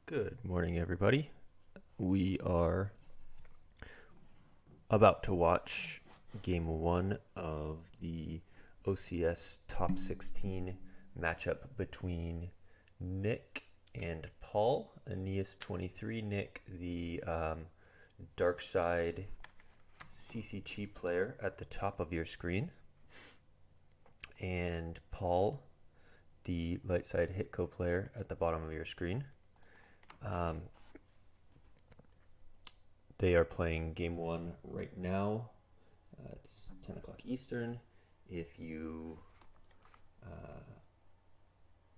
Good morning, everybody. We are about to watch game one of the OCS top 16 matchup between Nick and Paul. Aeneas 23, Nick, the dark side CCT player at the top of your screen, and Paul, the light side HITCO player at the bottom of your screen. They are playing game one right now. It's 10 o'clock Eastern. If you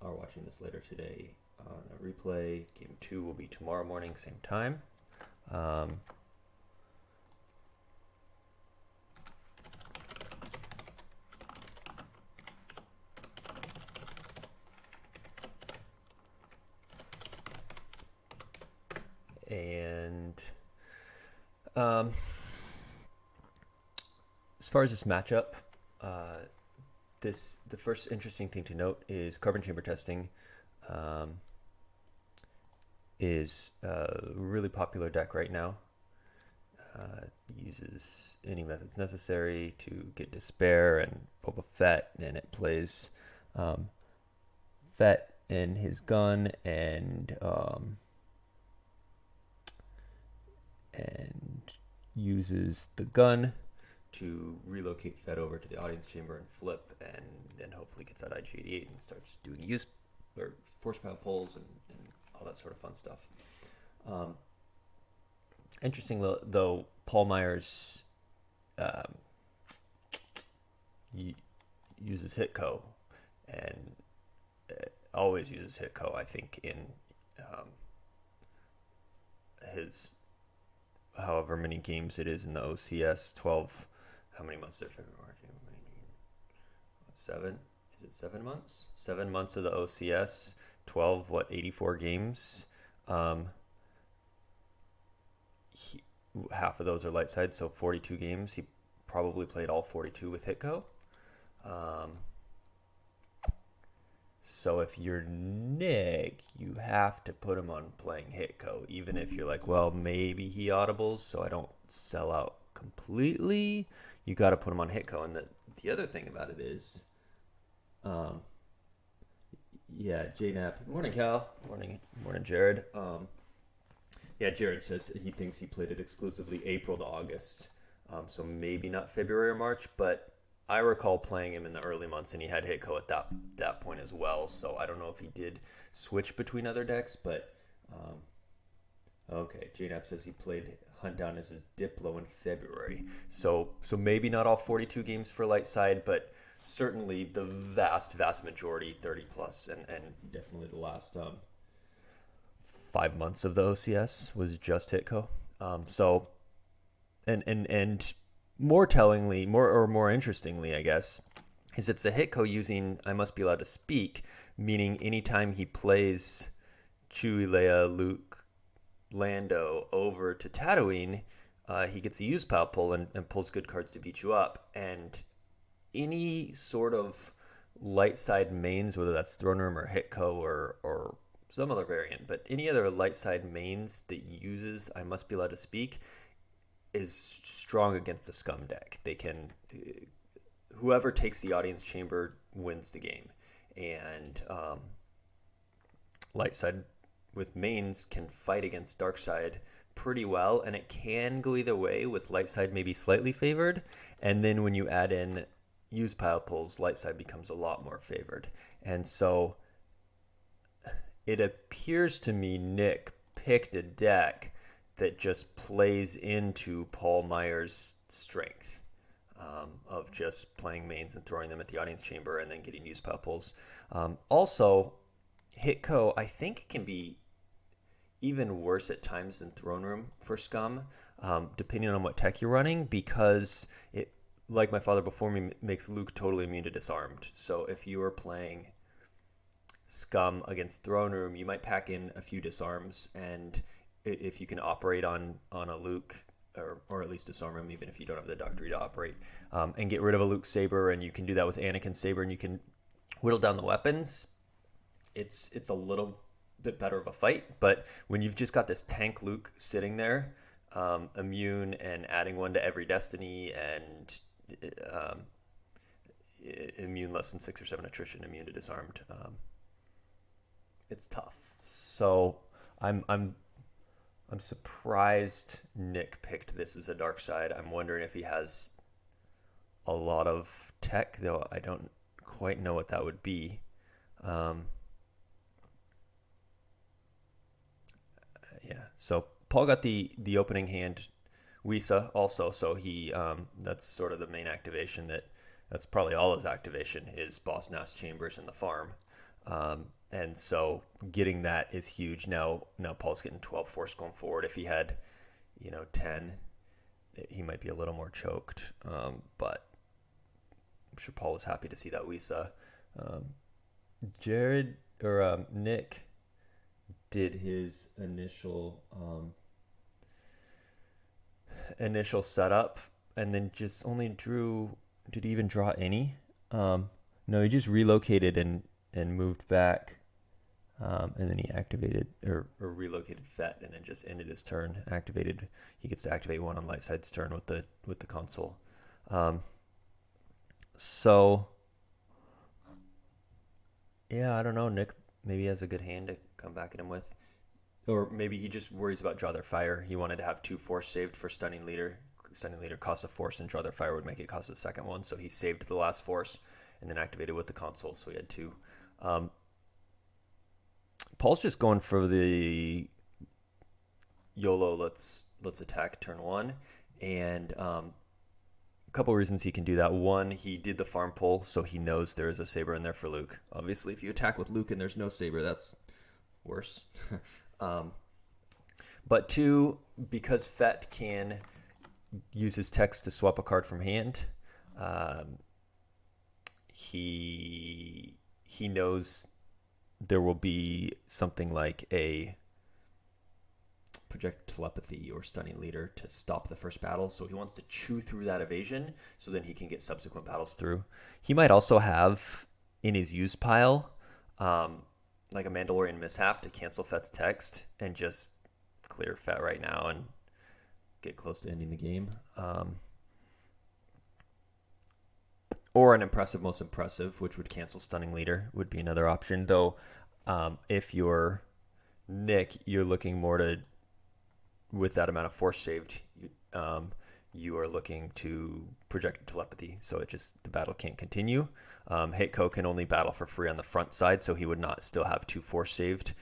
are watching this later today on a replay, game two will be tomorrow morning, same time. And as far as this matchup, the first interesting thing to note is carbon chamber testing is a really popular deck right now. Uses any methods necessary to get Despair and Boba Fett, and it plays Fett and his gun and uses the gun to relocate Fett over to the audience chamber and flip, and then hopefully gets out IG-88 and starts doing use or force pile pulls and all that sort of fun stuff. Interesting though, pmyers uses HITCO and always uses HITCO, I think, in his however many games it is in the OCS, 12, how many months there? February, March, April, May, June, 7? Is it 7 months? 7 months of the OCS, 12, 84 games? Half of those are light side, so 42 games. He probably played all 42 with HITCO. So if you're Nick, you have to put him on playing HITCO, even if you're like, well, maybe he audibles, so I don't sell out completely. You got to put him on HITCO. And the other thing about it is, JNAP. Morning, Cal. Morning, Jared. Jared says he thinks he played it exclusively April to August, so maybe not February or March, but I recall playing him in the early months, and he had HITCO at that point as well. So I don't know if he did switch between other decks, but okay. JNAP says he played Hunt Down as his Diplo in February. So maybe not all 42 games for light side, but certainly the vast majority, 30 plus, and definitely the last 5 months of the OCS was just HITCO. And more tellingly, more interestingly, I guess, is it's a HITCO using I Must Be Allowed to Speak, meaning anytime he plays Chewie, Leia, Luke, Lando over to Tatooine, he gets a use pile pull and pulls good cards to beat you up. And any sort of light side mains, whether that's Throne Room or HITCO or some other variant, but any other light side mains that uses I Must Be Allowed to Speak is strong against a scum deck. They can, whoever takes the audience chamber wins the game, and light side with mains can fight against dark side pretty well, and it can go either way, with light side maybe slightly favored, and then when you add in use pile pulls, light side becomes a lot more favored. And so it appears to me Nick picked a deck that just plays into pmyers' strength of just playing mains and throwing them at the audience chamber and then getting use pile pulls. Also, HITCO, I think, can be even worse at times than Throne Room for scum, depending on what tech you're running, because it, like my father before me, makes Luke totally immune to disarmed. So if you are playing scum against Throne Room, you might pack in a few disarms, and if you can operate on a Luke, or at least disarm him, even if you don't have the doctrine to operate, and get rid of a Luke Saber, and you can do that with Anakin Saber, and you can whittle down the weapons. It's a little bit better of a fight. But when you've just got this tank Luke sitting there, immune and adding one to every destiny, and um, immune less than 6 or 7 attrition, immune to disarmed, it's tough. So I'm surprised Nick picked this as a dark side. I'm wondering if he has a lot of tech, though I don't quite know what that would be. Yeah, so Paul got the opening hand Wisa also, so he that's sort of the main activation. That's probably all his activation is Boss Nass Chambers in the farm. And so getting that is huge. Now Paul's getting 12 force going forward. If he had, 10, he might be a little more choked. But I'm sure Paul was happy to see that Wisa. Jared or Nick did his initial setup and then just only drew. Did he even draw any? No, he just relocated and moved back, and then he activated or relocated Fet and then just ended his turn. Activated. He gets to activate one on Lightside's turn with the console. So yeah, I don't know. Nick maybe has a good hand to come back at him with. Or maybe he just worries about Draw Their Fire. He wanted to have 2 force saved for Stunning Leader. Stunning Leader costs a force, and Draw Their Fire would make it cost the second one. So he saved the last force and then activated with the console. So he had 2. Paul's just going for the YOLO. Let's attack turn 1, and a couple reasons he can do that. One, he did the farm pull, so he knows there is a saber in there for Luke. Obviously, if you attack with Luke and there's no saber, that's worse. But 2, because Fet can use his text to swap a card from hand, he knows there will be something like a projected telepathy or stunning leader to stop the first battle, so he wants to chew through that evasion so then he can get subsequent battles through. He might also have in his use pile like a Mandalorian mishap to cancel Fet's text and just clear Fet right now and get close to ending the game. Or an impressive, most impressive, which would cancel Stunning Leader, would be another option. Though, if you're Nick, you're looking more to, with that amount of force saved, you are looking to project telepathy, so the battle can't continue. HITCO can only battle for free on the front side, so he would not still have 2 force saved.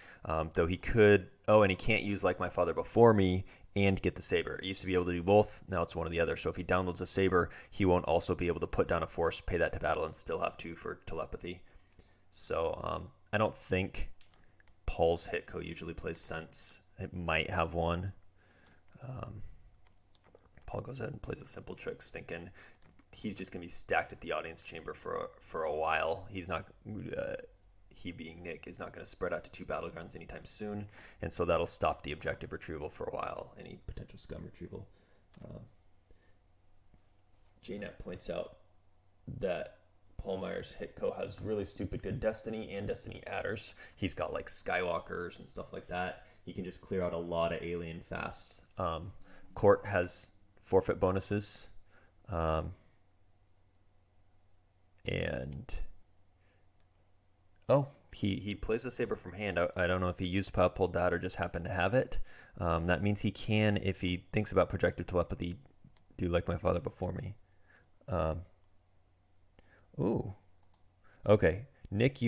Though he could, and he can't use Like My Father Before Me and get the saber. He used to be able to do both, now it's one or the other. So if he downloads a saber, he won't also be able to put down a force, pay that to battle, and still have 2 for telepathy. So I don't think Paul's HITCO usually plays sense. It might have one. Paul goes ahead and plays a simple tricks, thinking he's just going to be stacked at the audience chamber for a while. He's not, he being Nick, is not going to spread out to 2 battlegrounds anytime soon, and so that'll stop the objective retrieval for a while, any potential scum retrieval. JNet points out that pmyers HITCO has really stupid good Destiny and Destiny adders. He's got like Skywalkers and stuff like that. He can just clear out a lot of alien fast. Court has forfeit bonuses. And he plays a saber from hand. I don't know if he used pile pulled that or just happened to have it. That means he can, if he thinks about projected telepathy, do Like My Father Before Me. Okay. Nick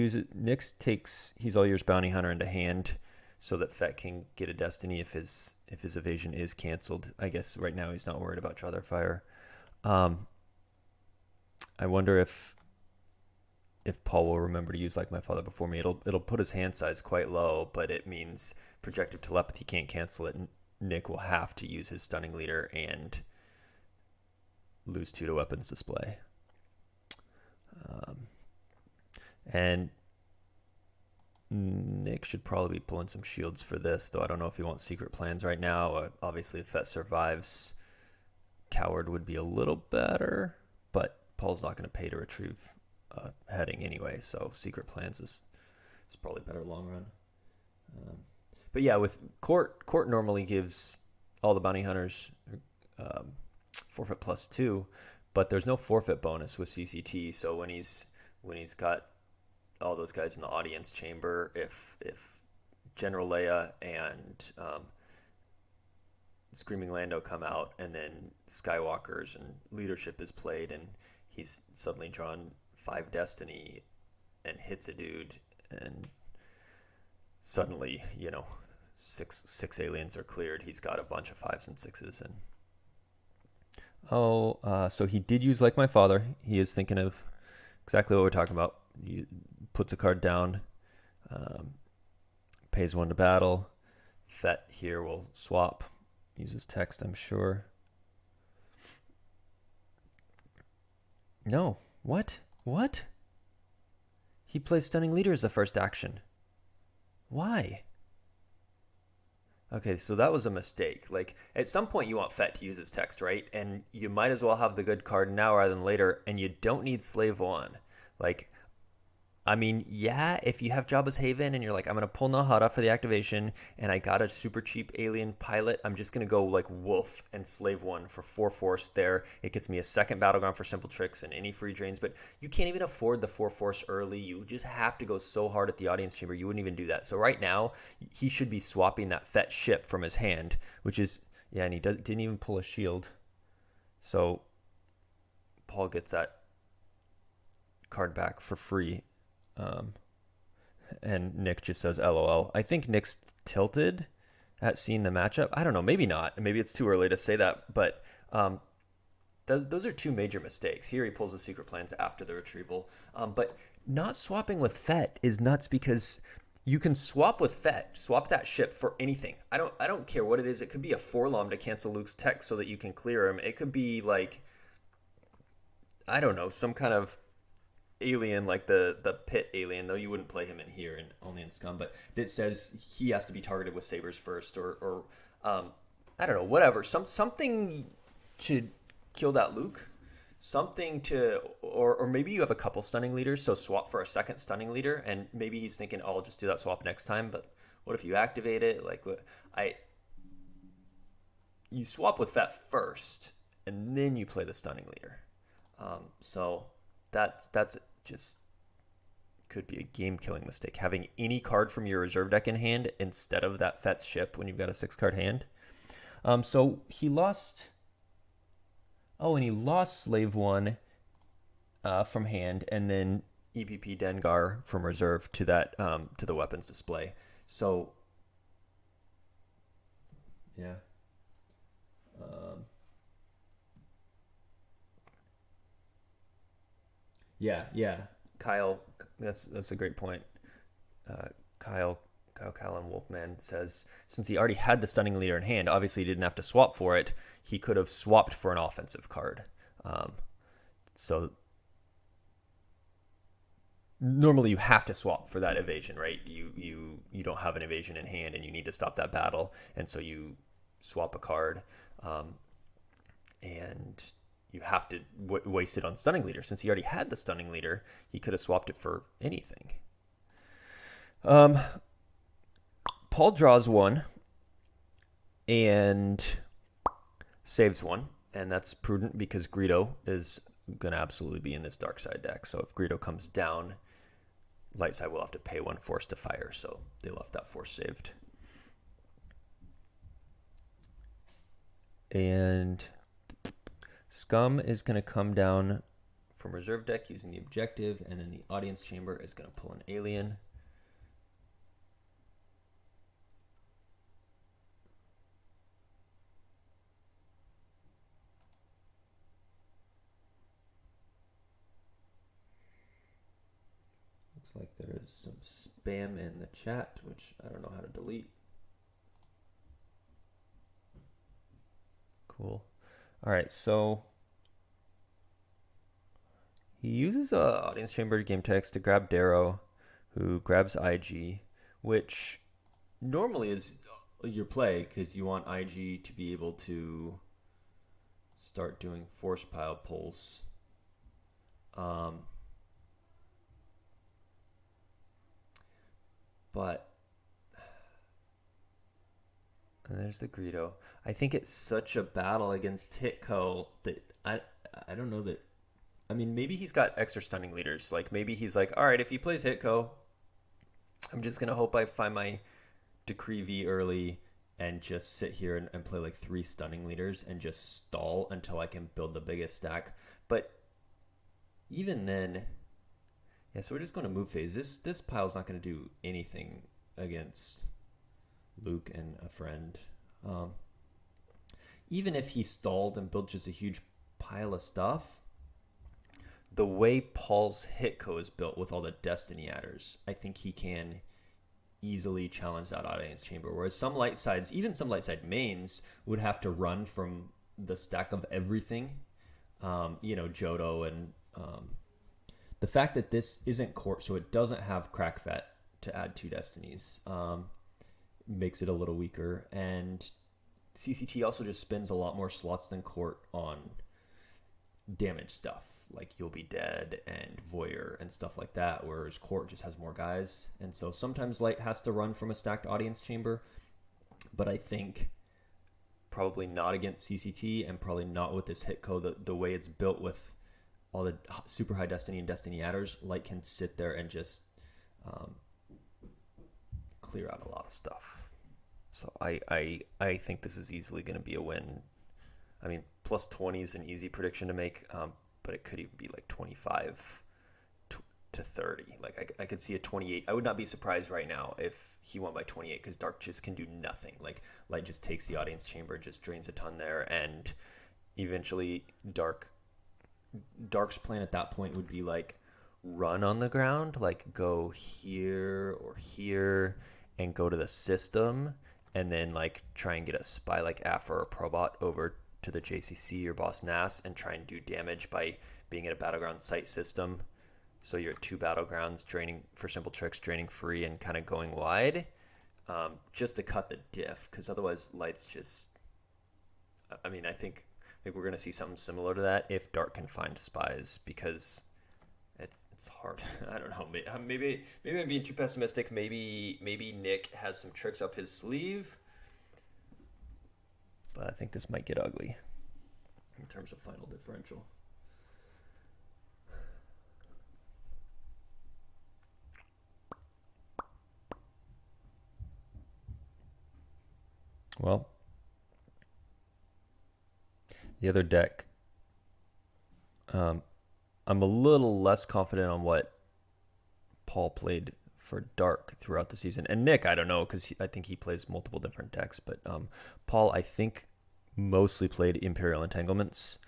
takes He's All Yours Bounty Hunter into hand so that Fet can get a Destiny if his evasion is canceled. I guess right now he's not worried about Draw Their Fire. I wonder if Paul will remember to use Like My Father Before Me. It'll put his hand size quite low, but it means projected telepathy can't cancel it. Nick will have to use his Stunning Leader and lose 2 to weapons display. And Nick should probably be pulling some shields for this, though I don't know if he wants secret plans right now. Obviously, if Fet survives, Coward would be a little better, but Paul's not going to pay to retrieve heading anyway, so secret plans is probably better long run. But yeah, with court normally gives all the bounty hunters forfeit +2, but there's no forfeit bonus with CCT. So when he's got all those guys in the audience chamber, if General Leia and Screaming Lando come out, and then Skywalkers and leadership is played, and he's suddenly drawn 5 destiny and hits a dude, and suddenly, you know, six aliens are cleared. He's got a bunch of 5s and 6s, and so he did use Like My Father. He is thinking of exactly what we're talking about. He puts a card down, pays 1 to battle. Fett here will swap. Uses text, I'm sure. No. What? He plays Stunning Leader as the first action. Why? Okay, so that was a mistake. Like, at some point you want Fett to use his text, right? And you might as well have the good card now rather than later, and you don't need Slave 1. Like, I mean, yeah, if you have Jabba's Haven and you're like, I'm going to pull Nahada for the activation, and I got a super cheap alien pilot, I'm just going to go like Wolf and Slave 1 for 4 force there. It gets me a second battleground for simple tricks and any free drains, but you can't even afford the 4 force early. You just have to go so hard at the audience chamber. You wouldn't even do that. So right now, he should be swapping that Fett ship from his hand, which is, yeah, and he didn't even pull a shield. So Paul gets that card back for free. And Nick just says LOL. I think Nick's tilted at seeing the matchup. I don't know, maybe not. Maybe it's too early to say that, but those are 2 major mistakes. Here he pulls the secret plans after the retrieval, but not swapping with Fett is nuts, because you can swap with Fett, swap that ship for anything. I don't care what it is. It could be a 4-lom to cancel Luke's text so that you can clear him. It could be like, I don't know, some kind of alien like the pit alien, though you wouldn't play him in here and only in Scum, but that says he has to be targeted with sabers first, or I don't know, whatever, something to kill that Luke, something to, or maybe you have a couple stunning leaders, so swap for a second stunning leader, and maybe he's thinking, oh, I'll just do that swap next time. But what if you activate it? Like, you swap with that first and then you play the stunning leader. So that's just could be a game-killing mistake, having any card from your reserve deck in hand instead of that Fett's ship when you've got a 6-card hand. So he lost. Oh, and he lost Slave 1 from hand, and then EPP Dengar from reserve to that to the weapons display. So yeah. Yeah. Kyle, that's a great point. Kyle and Wolfman says, since he already had the stunning leader in hand, obviously he didn't have to swap for it. He could have swapped for an offensive card. So normally you have to swap for that evasion, right? You don't have an evasion in hand and you need to stop that battle, and so you swap a card, and you have to waste it on stunning leader. Since he already had the stunning leader, he could have swapped it for anything. Paul draws 1 and saves 1, and that's prudent because Greedo is going to absolutely be in this dark side deck. So if Greedo comes down, light side will have to pay 1 force to fire, so they left that force saved. And Scum is going to come down from reserve deck using the objective, and then the audience chamber is going to pull an alien. Looks like there is some spam in the chat, which I don't know how to delete. Cool. All right, so he uses audience chamber game text to grab Darrow, who grabs IG, which normally is your play because you want IG to be able to start doing force pile pulls. But And there's the Greedo. I think it's such a battle against HITCO that I don't know that. I mean, maybe he's got extra stunning leaders. Like maybe he's like, all right, if he plays HITCO, I'm just gonna hope I find my Decree V early and just sit here and play like 3 stunning leaders and just stall until I can build the biggest stack. But even then, yeah, so we're just going to move phase. This pile's not going to do anything against Luke and a friend. Even if he stalled and built just a huge pile of stuff, the way Paul's HITCO is built with all the Destiny adders, I think he can easily challenge that audience chamber. Whereas some light sides, even some light side mains, would have to run from the stack of everything. Johto and the fact that this isn't court, so it doesn't have crack vet to add 2 destinies, makes it a little weaker. And CCT also just spends a lot more slots than court on damage stuff, like You'll Be Dead and Voyeur and stuff like that, whereas court just has more guys. And so sometimes light has to run from a stacked audience chamber, but I think probably not against CCT and probably not with this HITCO. The way it's built with all the super high destiny and destiny adders, light can sit there and just clear out a lot of stuff. So I think this is easily going to be a win. I mean, plus 20 is an easy prediction to make, but it could even be like 25 to 30. Like I could see a 28. I would not be surprised right now if he won by 28 because Dark just can do nothing. Like light just takes the audience chamber, just drains a ton there, and eventually Dark's plan at that point would be like run on the ground, like go here or here and go to the system, and then like try and get a spy like Aff or a Probot over to the JCC or Boss Nass and try and do damage by being in a battleground site system. So you're at 2 battlegrounds, draining for simple tricks, draining free, and kind of going wide, just to cut the diff. Because otherwise, light's just. I mean, I think we're going to see something similar to that if Dark can find spies, because it's hard. I don't know. Maybe I'm being too pessimistic. Maybe Nick has some tricks up his sleeve, but I think this might get ugly in terms of final differential. Well, the other deck, I'm a little less confident on what Paul played for Dark throughout the season. And Nick, I don't know, because I think he plays multiple different decks. But Paul, I think, mostly played Imperial Entanglements.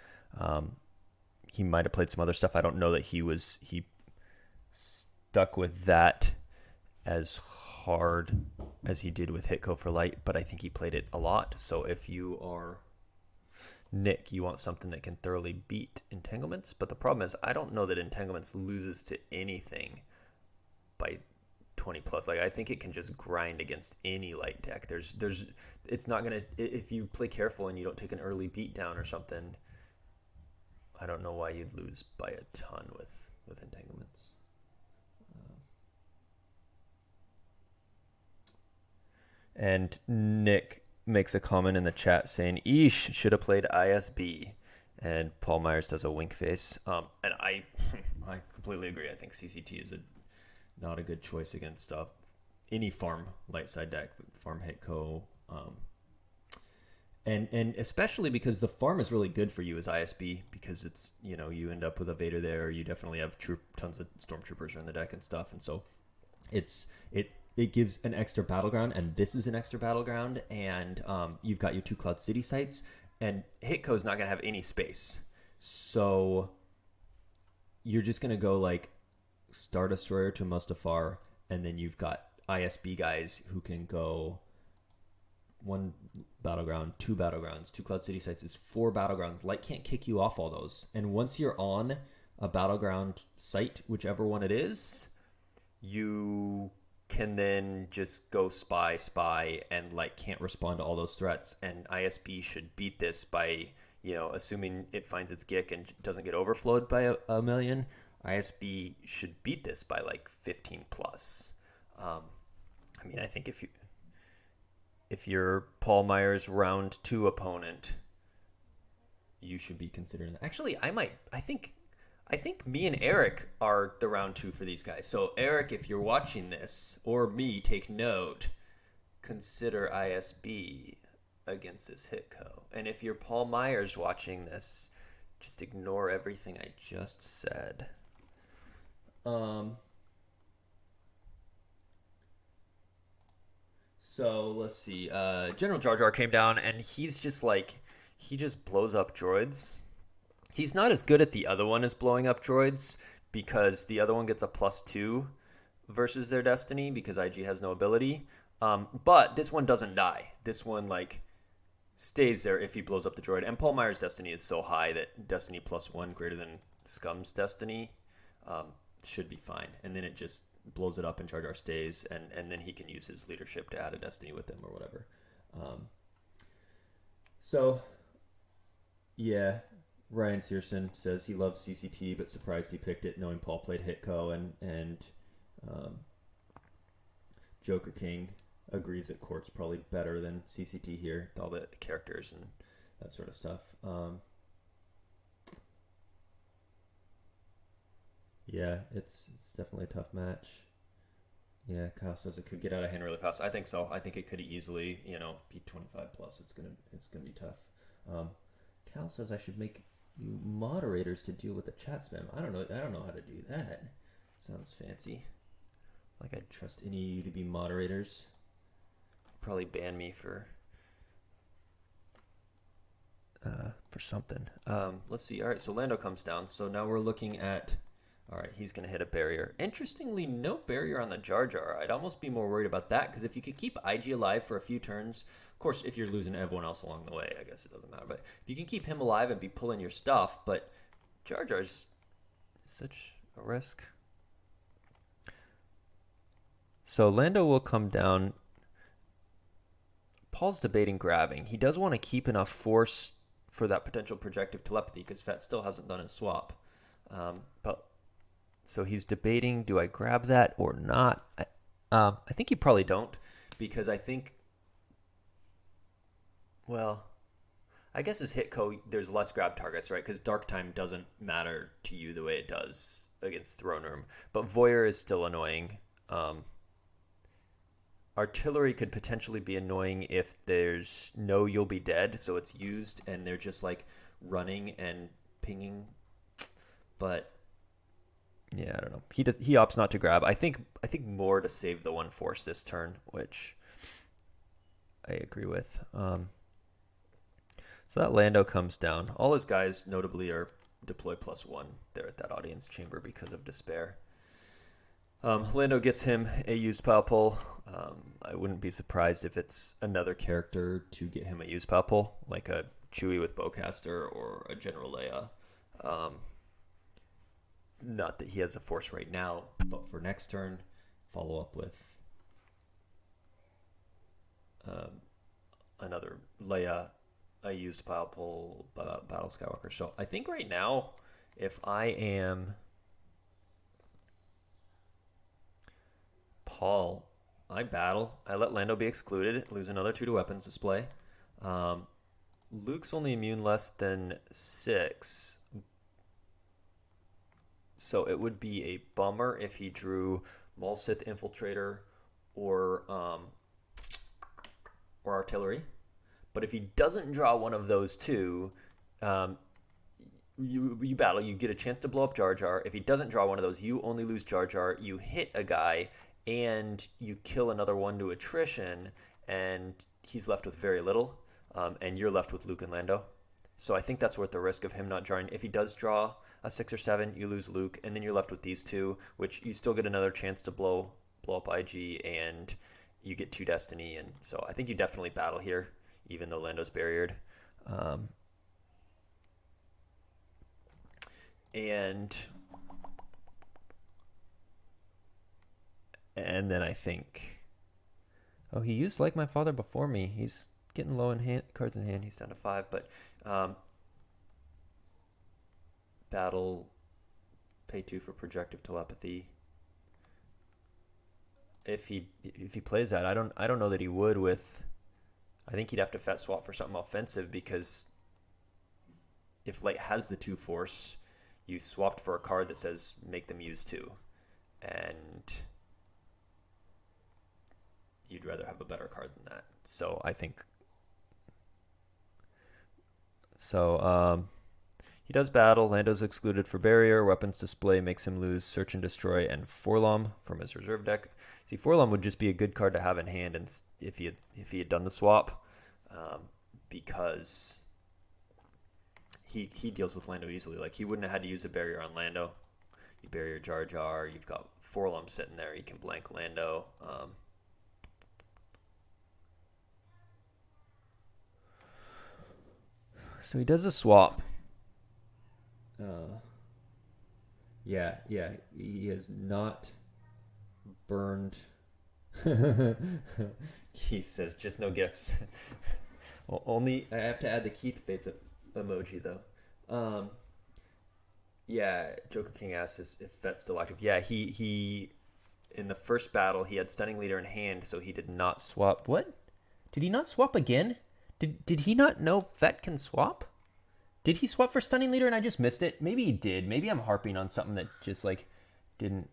He might have played some other stuff. I don't know that he stuck with that as hard as he did with HITCO for light, but I think he played it a lot. So if you are Nick, you want something that can thoroughly beat Entanglements. But the problem is, I don't know that Entanglements loses to anything by 20 plus. Like, I think it can just grind against any light deck. It's not gonna, if you play careful and you don't take an early beat down or something, I don't know why you'd lose by a ton with Entanglements. And Nick makes a comment in the chat saying, "Eesh, should have played ISB." And Paul Myers does a wink face. And I completely agree. I think CCT is not a good choice against any farm light side deck, farm HITCO. And especially because the farm is really good for you as ISB, because it's, you end up with a Vader there. You definitely have tons of Stormtroopers in the deck and stuff. And so it gives an extra battleground, and this is an extra battleground, and you've got your 2 Cloud City sites, and HITCO is not going to have any space. So you're just going to go like Star Destroyer to Mustafar, and then you've got ISB guys who can go 1 battleground, 2 battlegrounds, 2 Cloud City sites is 4 battlegrounds. Light can't kick you off all those. And once you're on a battleground site, whichever one it is, you can then just go spy, and light can't respond to all those threats. And ISB should beat this by, assuming it finds its Gick and doesn't get overflowed by a million. ISB should beat this by like 15 plus. I mean, I think if you're Paul Myers round 2 opponent, you should be considering that. Actually, I think me and Eric are the round 2 for these guys. So Eric, if you're watching this, or me, take note, consider ISB against this HITCO. And if you're Paul Myers watching this, just ignore everything I just said. So let's see. General Jar Jar came down, and he's just like, he just blows up droids. He's not as good at the other one as blowing up droids, because the other one gets a +2 versus their destiny because IG has no ability. But this one doesn't die. This one like stays there if he blows up the droid. And Paul Myers' destiny is so high that destiny +1 greater than Scum's destiny should be fine. And then it just blows it up and Jar Jar stays, and then he can use his leadership to add a destiny with him or whatever. So yeah, Ryan Searson says he loves CCT but surprised he picked it knowing Paul played HITCO, and Joker King agrees that Court's probably better than CCT here, all the characters and that sort of stuff. Yeah, it's definitely a tough match. Yeah, Kyle says it could get out of hand really fast. I think so. I think it could easily, be 25 plus. It's gonna be tough. Cal says I should make you moderators to deal with the chat spam. I don't know how to do that. Sounds fancy. Like I'd trust any of you to be moderators. Probably ban me for something. Let's see. All right, so Lando comes down. So now we're looking at. All right, he's going to hit a barrier. Interestingly, no barrier on the Jar Jar. I'd almost be more worried about that, because if you could keep IG alive for a few turns, of course, if you're losing everyone else along the way, I guess it doesn't matter. But if you can keep him alive and be pulling your stuff, but Jar Jar's such a risk. So Lando will come down. Paul's debating grabbing. He does want to keep enough force for that potential projective telepathy, because Fett still hasn't done his swap. So he's debating, do I grab that or not? I think you probably don't, because I think, well, I guess as HITCO, there's less grab targets, right? Because Dark Time doesn't matter to you the way it does against Throne Room. But Voyeur is still annoying. Artillery could potentially be annoying if there's no you'll be dead, so it's used and they're just like running and pinging. But yeah, I don't know. He opts not to grab. I think more to save the 1 force this turn, which I agree with. So that Lando comes down. All his guys notably are deploy +1 there at that audience chamber because of despair. Lando gets him a used pile pull. I wouldn't be surprised if it's another character to get him a used pile pull, like a Chewie with Bowcaster or a General Leia. Not that he has a force right now, but for next turn, follow up with another Leia, a used pile pull, Battle Skywalker. So I think right now, if I am Paul, I battle. I let Lando be excluded, lose another 2 to weapons display. Luke's only immune less than 6. So it would be a bummer if he drew Maul Sith Infiltrator or Artillery. But if he doesn't draw one of those two, you battle. You get a chance to blow up Jar Jar. If he doesn't draw one of those, you only lose Jar Jar. You hit a guy, and you kill another one to attrition, and he's left with very little, and you're left with Luke and Lando. So I think that's worth the risk of him not drawing. If he does draw a 6 or 7, you lose Luke, and then you're left with these 2, which you still get another chance to blow up IG, and you get 2 destiny. And so I think you definitely battle here, even though Lando's barriered. And then I think, he used Like My Father before me. He's getting low in hand, cards in hand. He's down to 5, but battle, pay 2 for projective telepathy. If he plays that, I don't know that he would with I think he'd have to fet swap for something offensive, because if light has the 2 force, you swapped for a card that says make them use 2. And you'd rather have a better card than that. So I think... So he does battle. Lando's excluded for barrier. Weapons display makes him lose search and destroy and Forlom from his reserve deck. See, Forlom would just be a good card to have in hand, and if he had done the swap, because he deals with Lando easily. Like, he wouldn't have had to use a barrier on Lando. You barrier Jar Jar. You've got Forlom sitting there. You can blank Lando. So he does a swap. Yeah, he has not burned. Keith says, just no gifts. Well, only, I have to add the Keith Faith emoji, though. Yeah, Joker King asks if that's still active. Yeah, he in the first battle, he had Stunning Leader in hand, so he did not swap. What? Did he not swap again? Did he not know Vet can swap? Did he swap for Stunning Leader and I just missed it? Maybe he did. Maybe I'm harping on something that just, like, didn't...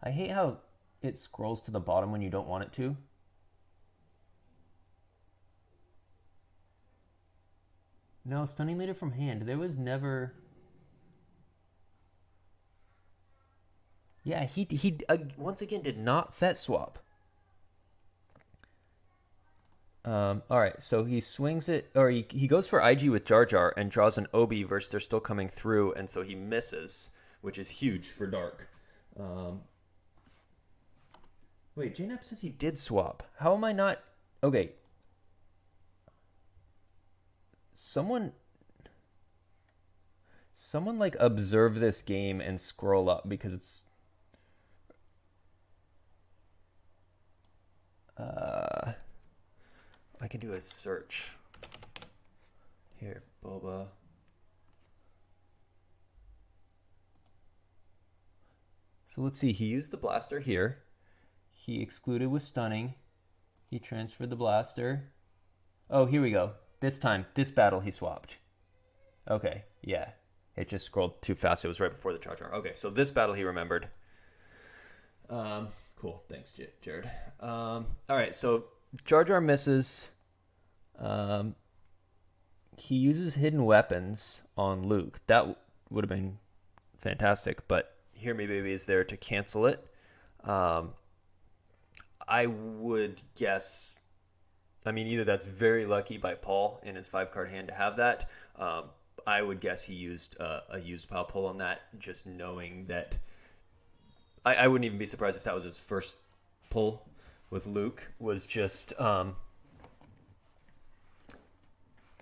I hate how it scrolls to the bottom when you don't want it to. No, Stunning Leader from hand. There was never... Yeah, he once again did not Fet swap. All right, so he swings it, or he goes for IG with Jar Jar and draws an Obi versus they're still coming through, and so he misses, which is huge for Dark. Wait, JNAP says he did swap. How am I not? Okay. Someone like observe this game and scroll up, because it's I can do a search here, Boba. So let's see, he used the blaster here. He excluded with stunning. He transferred the blaster. Oh, here we go. This time, this battle he swapped. Okay, yeah. It just scrolled too fast. It was right before the Jar Jar. Okay, so this battle he remembered. Cool, thanks, Jared. All right, so Jar Jar misses. He uses hidden weapons on Luke. That would have been fantastic, but Hear Me Baby is there to cancel it. I would guess, I mean, either that's very lucky by Paul in his 5-card hand to have that. I would guess he used a used power pull on that, just knowing that. I wouldn't even be surprised if that was his first pull with Luke, was just, I'm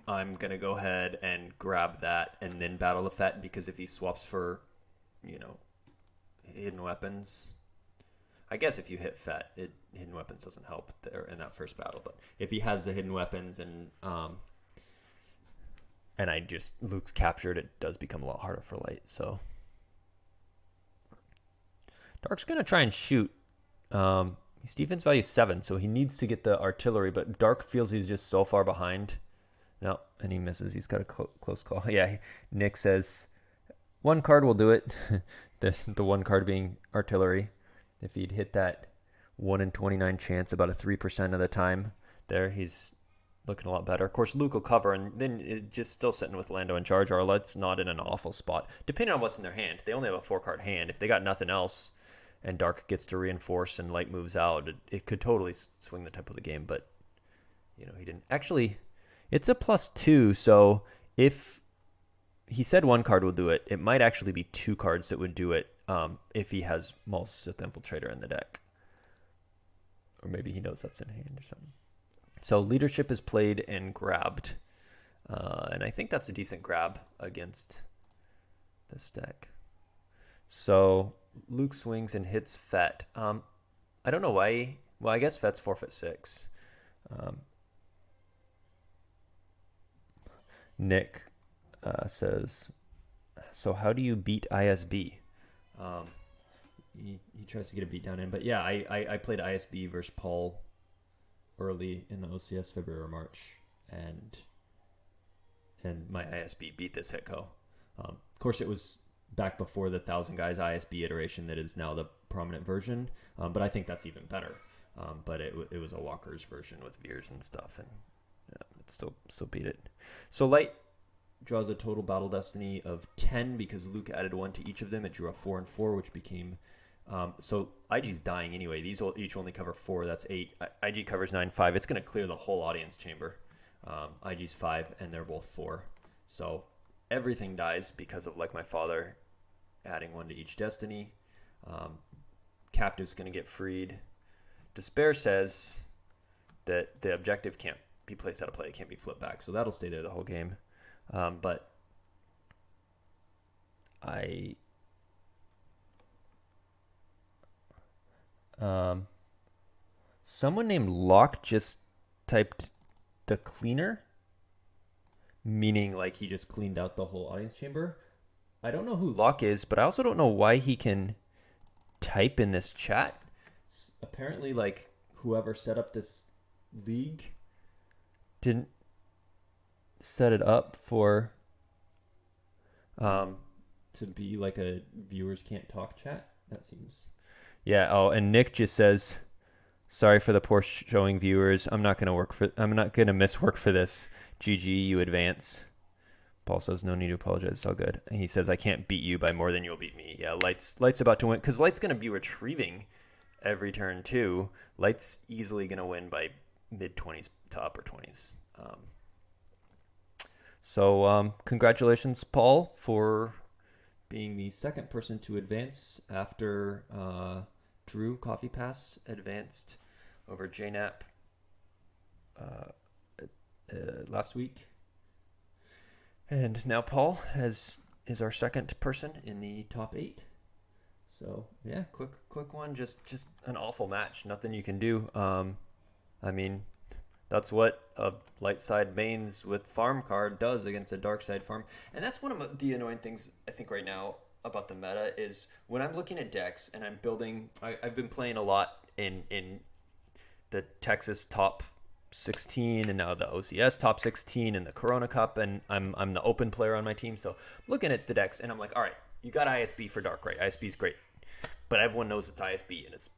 going to go ahead and grab that and then battle the Fett, because if he swaps for, hidden weapons, I guess if you hit Fett, hidden weapons doesn't help there in that first battle. But if he has the hidden weapons and Luke's captured, it does become a lot harder for Light. So Dark's going to try and shoot. His defense value is 7, so he needs to get the artillery, but Dark feels he's just so far behind. No, and he misses. He's got a close call. Yeah, Nick says 1 card will do it. the 1 card being artillery. If he'd hit that 1 in 29 chance about a 3% of the time there, he's looking a lot better. Of course, Luke will cover, and then it just still sitting with Lando and Jar Jar. That's not in an awful spot. Depending on what's in their hand. They only have a 4-card hand. If they got nothing else and Dark gets to reinforce and Light moves out, it could totally swing the tempo of the game. But, he didn't. Actually, it's a +2, so if he said 1 card will do it, it might actually be 2 cards that would do it if he has Maul Sith Infiltrator in the deck. Or maybe he knows that's in hand or something. So leadership is played and grabbed. And I think that's a decent grab against this deck. So Luke swings and hits Fett. I don't know why. Well, I guess Fett's forfeit 6. Nick says, so how do you beat ISB? He tries to get a beat down in. But yeah, I played ISB versus Paul early in the OCS February or March, and my ISB beat this HITCO. Of course, it was back before the 1,000 guys ISB iteration that is now the prominent version, but I think that's even better. But it was a Walker's version with Veers and stuff, and it still beat it. So Light draws a total battle destiny of 10 because Luke added 1 to each of them. It drew a 4 and 4, which became so IG's dying anyway. These will each only cover 4. That's 8. IG covers 9, 5. It's going to clear the whole audience chamber. IG's 5, and they're both 4. So everything dies because of, like my father, adding 1 to each destiny. Captive's going to get freed. Despair says that the objective can't be placed out of play. It can't be flipped back. So that'll stay there the whole game. But someone named Locke just typed the cleaner, meaning like he just cleaned out the whole audience chamber. I don't know who Locke is, but I also don't know why he can type in this chat. Apparently, like, whoever set up this league didn't set it up for to be like a viewers can't talk chat. That seems... Yeah. Oh, and Nick just says, sorry for the poor showing, viewers. I'm not gonna miss work for this. GG, you advance. Paul says, no need to apologize. It's all good. And he says, I can't beat you by more than you'll beat me. Yeah, Light's about to win, because Light's going to be retrieving every turn too. Light's easily going to win by mid-20s to upper 20s. So congratulations, Paul, for being the second person to advance after Drew Coffee Pass advanced over JNAP last week. And now Paul is our second person in the top 8. So yeah, quick one. Just an awful match. Nothing you can do. I mean, that's what a light side mains with farm card does against a dark side farm. And that's one of the annoying things I think right now about the meta is when I'm looking at decks and I'm building. I've been playing a lot in the Texas top 16 and now the OCS top 16 and the Corona Cup, and I'm the open player on my team. So looking at the decks and I'm like, all right, you got ISB for dark, right? ISB is great, but everyone knows it's ISB and it's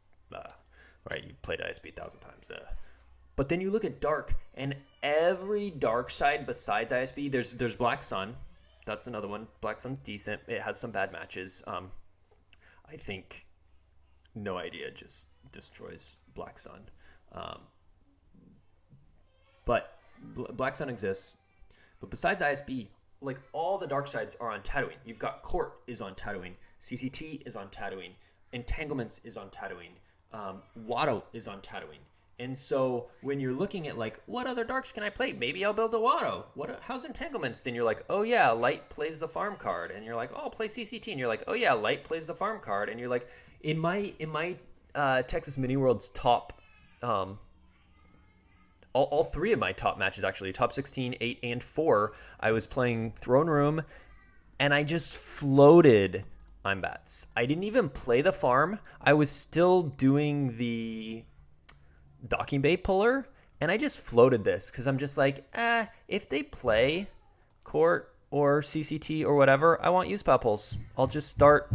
right. You played ISB 1,000 times. But then you look at dark and every dark side besides ISB, there's Black Sun. That's another one. Black Sun's decent. It has some bad matches. I think No Idea just destroys Black Sun. But Black Sun exists. But besides ISB, like all the dark sides are on Tatooine. You've got Court is on Tatooine. CCT is on Tatooine. Entanglements is on Tatooine. Watto is on Tatooine. And so when you're looking at like, what other darks can I play? Maybe I'll build a Watto. How's Entanglements? Then you're like, oh yeah, Light plays the farm card. And you're like, oh, I'll play CCT. And you're like, oh yeah, Light plays the farm card. And you're like, in my Texas Mini World's top... All 3 of my top matches, actually, top 16, 8, and 4, I was playing Throne Room, and I just floated Imbats. I didn't even play the farm. I was still doing the docking bay puller, and I just floated this, because I'm just like, if they play Court or CCT or whatever, I want use pulse. I'll just start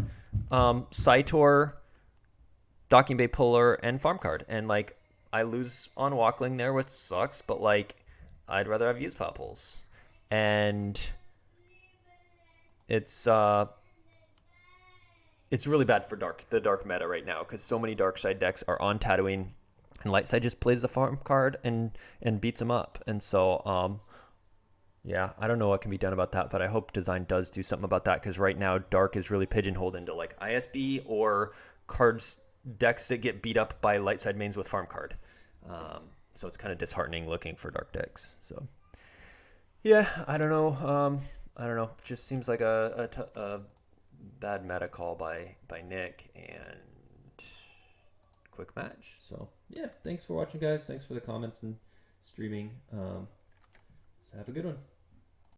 Cytor, docking bay puller, and farm card, and like, I lose on Walkling there, which sucks, but like I'd rather have used pulse. And it's really bad for the dark meta right now because so many dark side decks are on Tatooine and light side just plays the farm card and beats them up. And so yeah, I don't know what can be done about that, but I hope design does do something about that because right now dark is really pigeonholed into like ISB or decks that get beat up by light side mains with farm card. So it's kind of disheartening looking for dark decks. So yeah, I don't know. It just seems like a bad meta call by Nick and quick match. So yeah, thanks for watching, guys. Thanks for the comments and streaming. So have a good one.